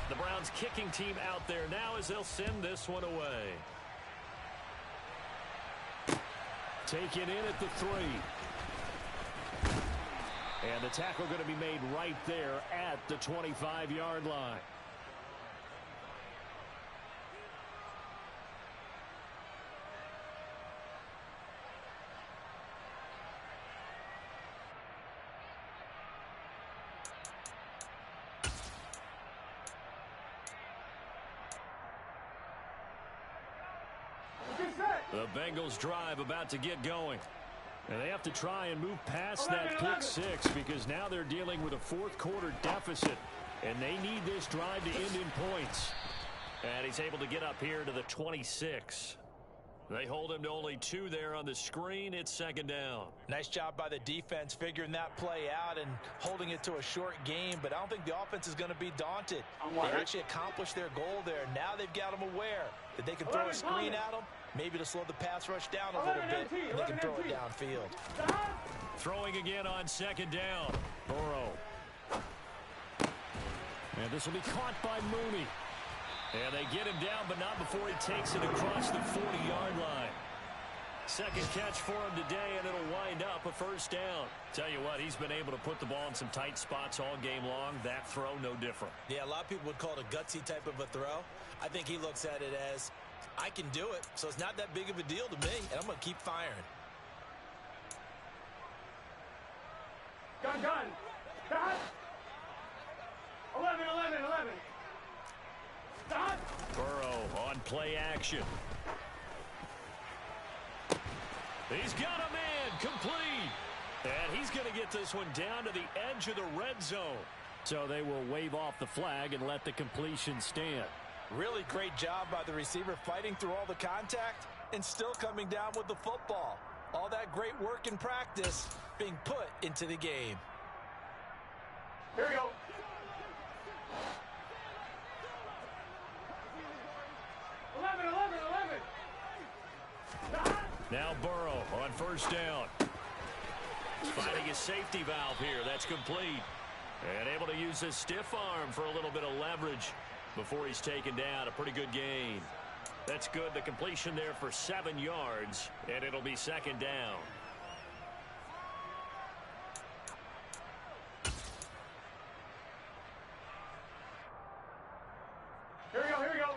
Speaker 1: The Browns kicking team out there now as they'll send this one away. Taken in at the 3. And the tackle going to be made right there at the 25-yard line. The Bengals drive about to get going. And they have to try and move past that pick 6 because now they're dealing with a 4th quarter deficit. And they need this drive to end in points. And he's able to get up here to the 26. They hold him to only 2 there on the screen. It's second down.
Speaker 3: Nice job by the defense figuring that play out and holding it to a short game, but I don't think the offense is going to be daunted. They actually accomplished their goal there. Now they've got them aware that they can throw a screen at them, maybe to slow the pass rush down a little bit, and they can throw it downfield.
Speaker 1: Throwing again on second down. Burrow. And this will be caught by Mooney. And they get him down, but not before he takes it across the 40-yard line. Second catch for him today, and it'll wind up a first down. Tell you what, he's been able to put the ball in some tight spots all game long. That throw, no different.
Speaker 4: Yeah, a lot of people would call it a gutsy type of a throw. I think he looks at it as, I can do it, so it's not that big of a deal to me, and I'm going to keep firing.
Speaker 2: Gun. Stop. 11. Stop.
Speaker 1: Burrow on play action. He's got a man complete. And he's going to get this one down to the edge of the red zone. So they will wave off the flag and let the completion stand.
Speaker 3: Really great job by the receiver fighting through all the contact and still coming down with the football. All that great work in practice being put into the game.
Speaker 2: Here we go.
Speaker 1: Now Burrow on first down. Finding his safety valve here. That's complete. And able to use his stiff arm for a little bit of leverage before he's taken down. A pretty good gain. That's good. The completion there for 7 yards. And it'll be second down.
Speaker 2: Here we go. Gotta go.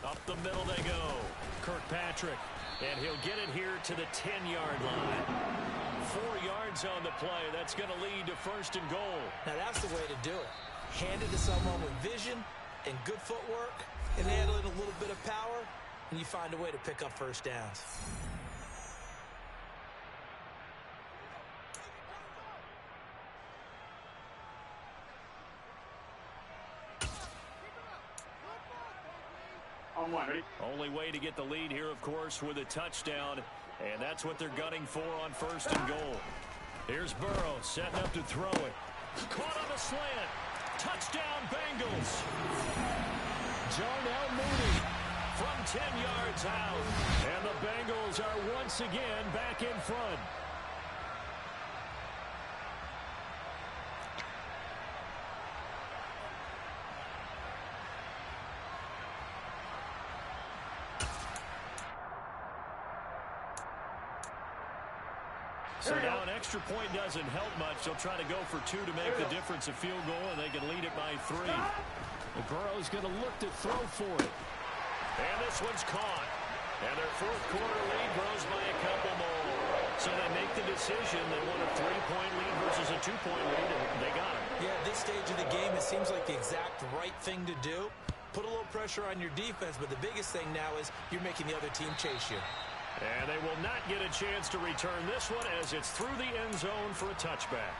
Speaker 1: Up the middle they go. Kirkpatrick. And he'll get it here to the 10-yard line. 4 yards on the play. That's going to lead to first and goal.
Speaker 4: Now that's the way to do it. Hand it to someone with vision and good footwork, and add in a little bit of power, and you find a way to pick up first downs.
Speaker 2: On one, ready?
Speaker 1: Only way to get the lead here, of course, with a touchdown. And that's what they're gunning for on first and goal. Here's Burrow setting up to throw it. Caught on a slant. Touchdown, Bengals. Jarnell Mooney from 10 yards out. And the Bengals are once again back in front. So now an extra point doesn't help much. They'll try to go for 2 to make the difference a field goal, and they can lead it by 3. And Burrow's going to look to throw for it. And this one's caught. And their fourth quarter lead grows by a couple more. So they make the decision. They want a 3-point lead versus a 2-point lead, and they got it.
Speaker 4: Yeah, at this stage of the game, it seems like the exact right thing to do. Put a little pressure on your defense, but the biggest thing now is you're making the other team chase you.
Speaker 1: And they will not get a chance to return this one as it's through the end zone for a touchback.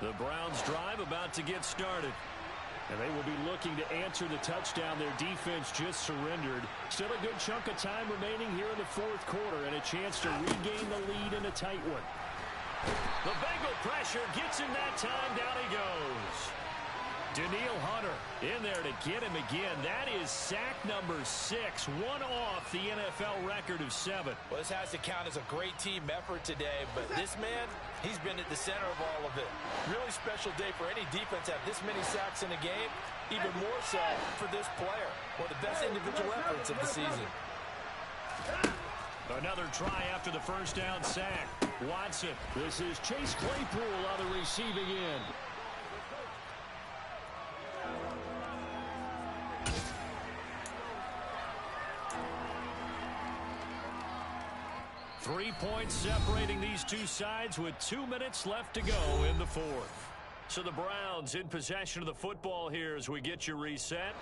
Speaker 1: The Browns drive about to get started. And they will be looking to answer the touchdown their defense just surrendered. Still a good chunk of time remaining here in the fourth quarter and a chance to regain the lead in a tight one. The Bengal pressure gets him that time. Down he goes. Danielle Hunter in there to get him again. That is sack number 6, one off the NFL record of 7.
Speaker 3: Well, this has to count as a great team effort today, but this man, he's been at the center of all of it. Really special day for any defense to have this many sacks in a game, even more so for this player. One of the best individual efforts of the season.
Speaker 1: Another try after the first down sack. Watson. This is Chase Claypool on the receiving end. Three points separating these two sides with 2 minutes left to go in the fourth. So the Browns in possession of the football here as we get you reset.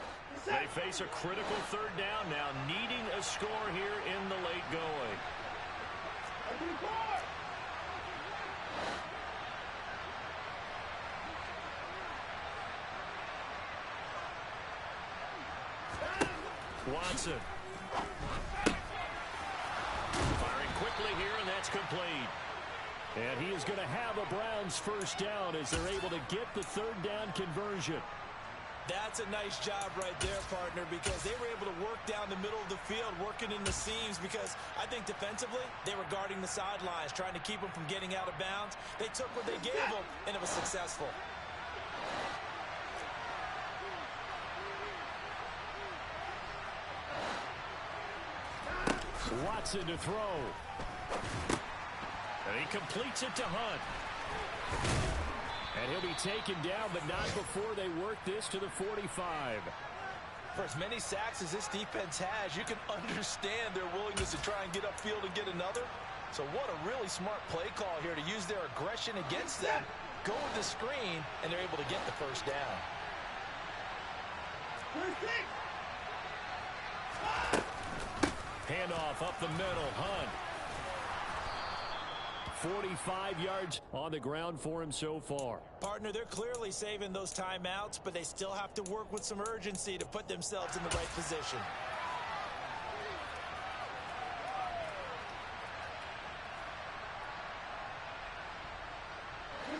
Speaker 1: They face a critical third down now, needing a score here in the late going. Watson. Firing quickly here, and that's complete. And he is going to have a Browns first down as they're able to get the third down conversion.
Speaker 4: That's a nice job right there, partner, because they were able to work down the middle of the field, working in the seams, because I think defensively they were guarding the sidelines, trying to keep them from getting out of bounds. They took what they gave them, and it was successful.
Speaker 1: Watson to throw. And he completes it to Hunt. And he'll be taken down, but not before they work this to the 45.
Speaker 3: For as many sacks as this defense has, you can understand their willingness to try and get upfield and get another. So what a really smart play call here to use their aggression against them. Go with the screen, and they're able to get the first down.
Speaker 1: Handoff up the middle. Hunt. 45 yards on the ground for him so far.
Speaker 4: Partner, they're clearly saving those timeouts, but they still have to work with some urgency to put themselves in the right position.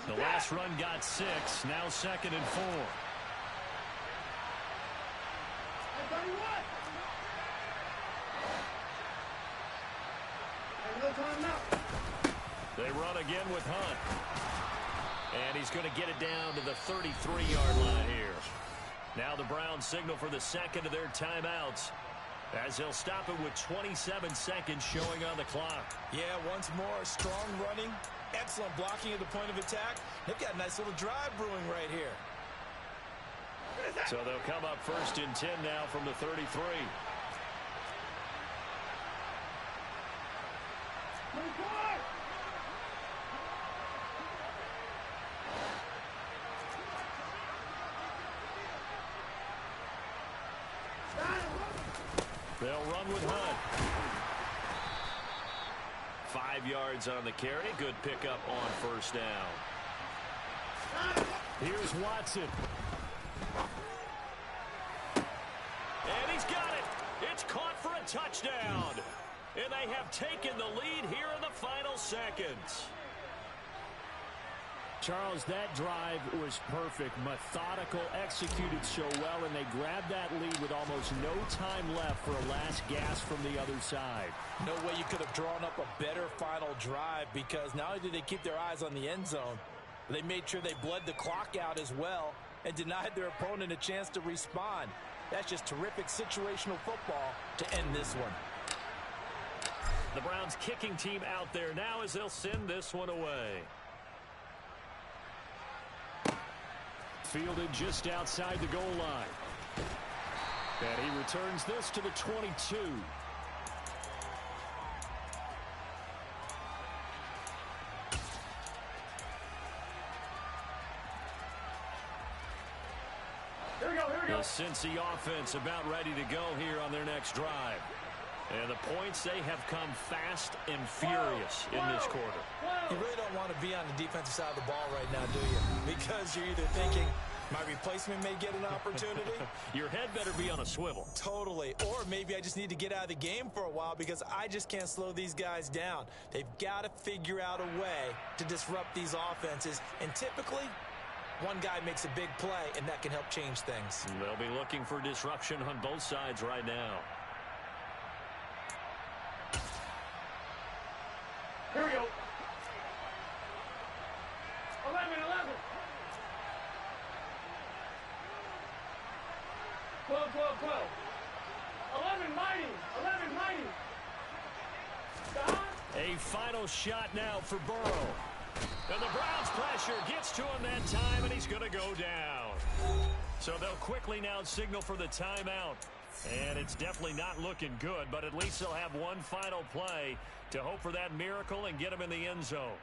Speaker 1: The last run got 6. Now 2nd and 4. They run again with Hunt. And he's going to get it down to the 33-yard line here. Now the Browns signal for the second of their timeouts, as they'll stop it with 27 seconds showing on the clock.
Speaker 4: Yeah, once more, strong running, excellent blocking at the point of attack. They've got a nice little drive brewing right here.
Speaker 1: So they'll come up 1st and 10 now from the 33. They'll run with Hunt. 5 yards on the carry. Good pickup on 1st down. Here's Watson. And he's got it. It's caught for a touchdown. And they have taken the lead here in the final seconds.
Speaker 5: Charles, that drive was perfect, methodical, executed so well, and they grabbed that lead with almost no time left for a last gasp from the other side.
Speaker 4: No way you could have drawn up a better final drive, because not only did they keep their eyes on the end zone, but they made sure they bled the clock out as well and denied their opponent a chance to respond. That's just terrific situational football to end this one.
Speaker 1: The Browns kicking team out there now as they'll send this one away. Fielded just outside the goal line. And he returns this to the 22.
Speaker 2: Here we go, here we go.
Speaker 1: The Cincy offense about ready to go here on their next drive. And the points, they have come fast and furious in this quarter.
Speaker 4: You really don't want to be on the defensive side of the ball right now, do you? Because you're either thinking, my replacement may get an opportunity.
Speaker 1: Your head better be on a swivel.
Speaker 4: Totally. Or maybe I just need to get out of the game for a while because I just can't slow these guys down. They've got to figure out a way to disrupt these offenses. And typically, one guy makes a big play, and that can help change things.
Speaker 1: They'll be looking for disruption on both sides right now.
Speaker 2: Here we go. 11. 12. 11 mighty. Stop.
Speaker 1: A final shot now for Burrow. And the Browns pressure gets to him that time, and he's going to go down. So they'll quickly now signal for the timeout. And it's definitely not looking good, but at least they'll have one final play to hope for that miracle and get him in the end zone.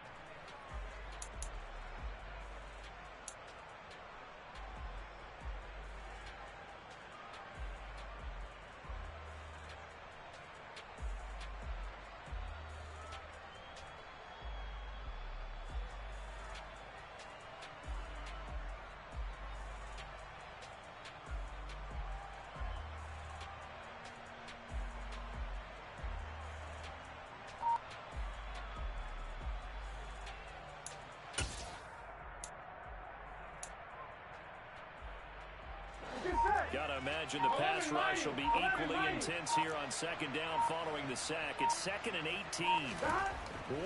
Speaker 1: Gotta imagine the pass rush will be equally intense here on second down following the sack. It's 2nd and 18.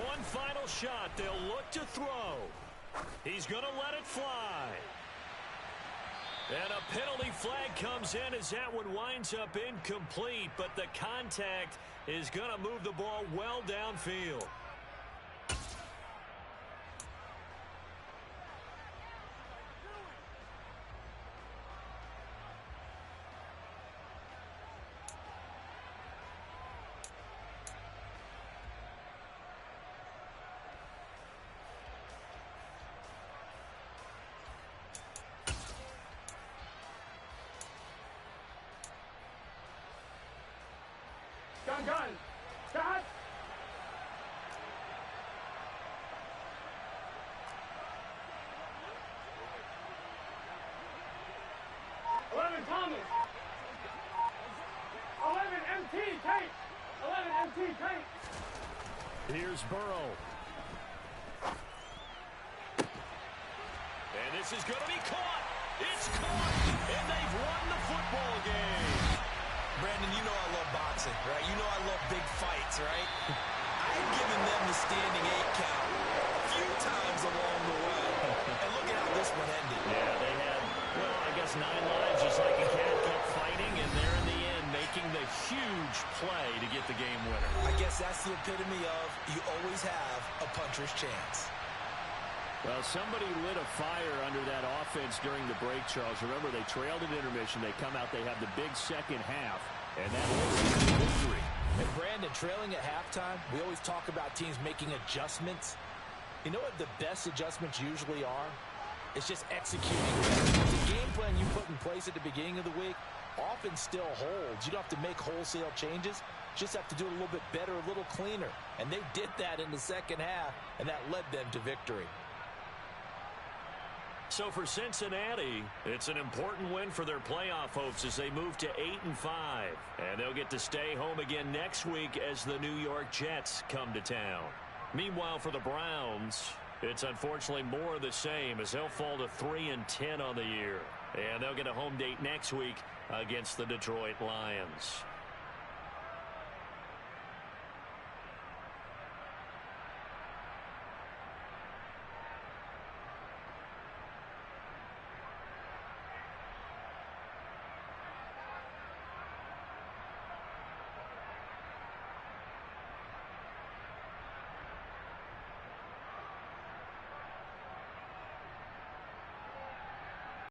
Speaker 1: One final shot. They'll look to throw. He's going to let it fly. And a penalty flag comes in as that one winds up incomplete, but the contact is going to move the ball well downfield.
Speaker 2: Gun. Start. 11 Thomas. 11 MT Tate. 11 MT Tate.
Speaker 1: Here's Burrow. And this is going to be caught. It's caught. And they've won the football game.
Speaker 4: Brandon, you know I love boxing, right? You know I love big fights, right? I had given them the standing 8 count a few times along the way. And look at how this one ended.
Speaker 1: Yeah, they had, well, I guess 9 lives, just like a cat kept fighting, and they're in the end making the huge play to get the game winner.
Speaker 4: I guess that's the epitome of you always have a puncher's chance.
Speaker 5: Well, somebody lit a fire under that offense during the break, Charles. Remember, they trailed at intermission. They come out, they have the big second half, and that was the victory.
Speaker 3: And Brandon, trailing at halftime, we always talk about teams making adjustments. You know what the best adjustments usually are? It's just executing better. The game plan you put in place at the beginning of the week often still holds. You don't have to make wholesale changes. Just have to do it a little bit better, a little cleaner. And they did that in the second half, and that led them to victory.
Speaker 1: So for Cincinnati, it's an important win for their playoff hopes as they move to 8-5. And they'll get to stay home again next week as the New York Jets come to town. Meanwhile, for the Browns, it's unfortunately more of the same as they'll fall to 3-10 on the year. And they'll get a home date next week against the Detroit Lions.